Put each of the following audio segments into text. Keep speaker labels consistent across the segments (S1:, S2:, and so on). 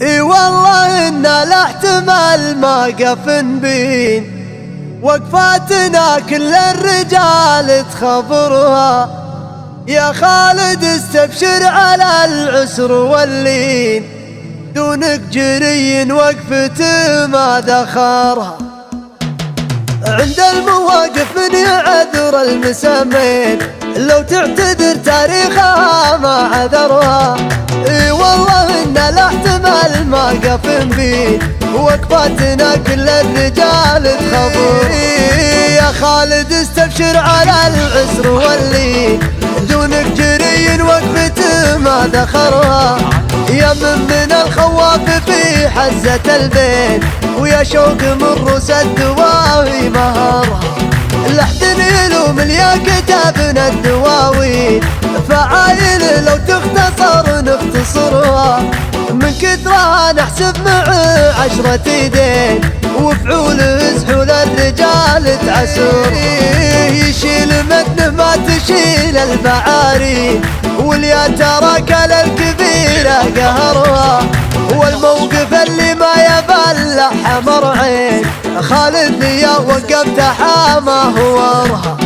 S1: اي والله إنا لا احتمال ما قفن بين وقفاتنا كل الرجال تخبرها. يا خالد استبشر على العسر واللين، دونك جري وقفته ما ذخرها. عند المواقف من يعذر المسامين، لو تعتذر تاريخها ما عذرها. اي والله إنا لا احتمال ما قفن بين وقفاتنا كل الرجال تخبر. يا خالد استبشر على العسر واللين، دونك جري وقفته ما ذخرها. يا من الخواف في حزة البين، ويا شوق من رؤوس الدواوي مهرها. لحد يلوم يا كتابنا الدواوين، فعايل لو تختصر نختصرها. من كثرها نحسب مع 10 ايدين، وفعول سحول الرجال تعسر. يشيل متنه ما تشيل المعاري، واليا تراك للكبيرة قهرها. والموقف اللي ما يبلع حمر عين، خالد يا وقفت حامه ورها.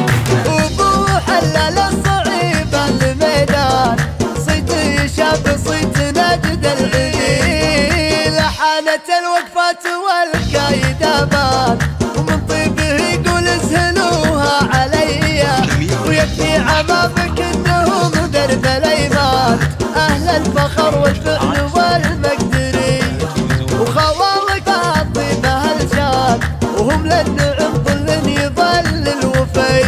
S1: وبروح للصعيب الميدان، صيت شاب صيت نجد العليل. حانت الوقفات والكايدة بان، ومن طيبه يقول اسهلوها عليا. ويكفي عمامك انهم درب الايمان، اهل الفخر والفعل والمقدري. وخوالك الطيبه هالشان، وهم للنعم ظل يظل الوفي.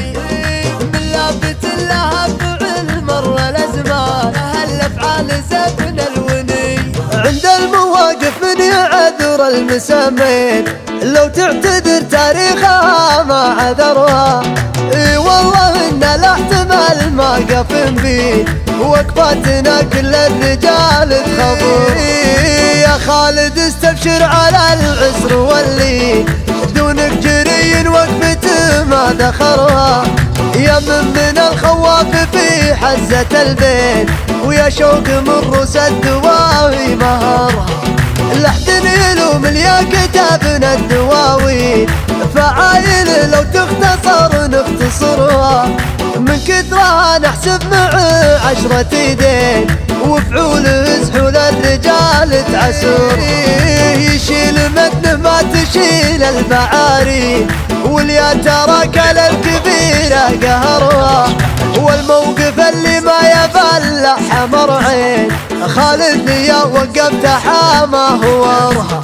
S1: من لافت لها فعل مر الازمان، هالافعال سفن الوني. عند المواقف من يعذر المسامين، لو تعتذر تاريخها ما عذرها. اي والله إنا لا احتمال ما قفن بين وقفاتنا كل الرجال تخبر. يا خالد استبشر على العسر واللين، دونك جري وقفته ما ذخرها. يا من الخواف في حزة البين، ويا شوق من رؤوس الدواوي مهرها. لحد يلوم يا كتابنا الدواوين، فعايل لو تختصر نختصرها. من كثرها نحسب مع 10 ايدين، وفعول سحول الرجال تعسر. يشيل متنه ما تشيل المعاري، واليا تراك للكبيرة قهرها. والموقف اللي ما يبلع حمر عين، خالد يا وقفت حامه ورها.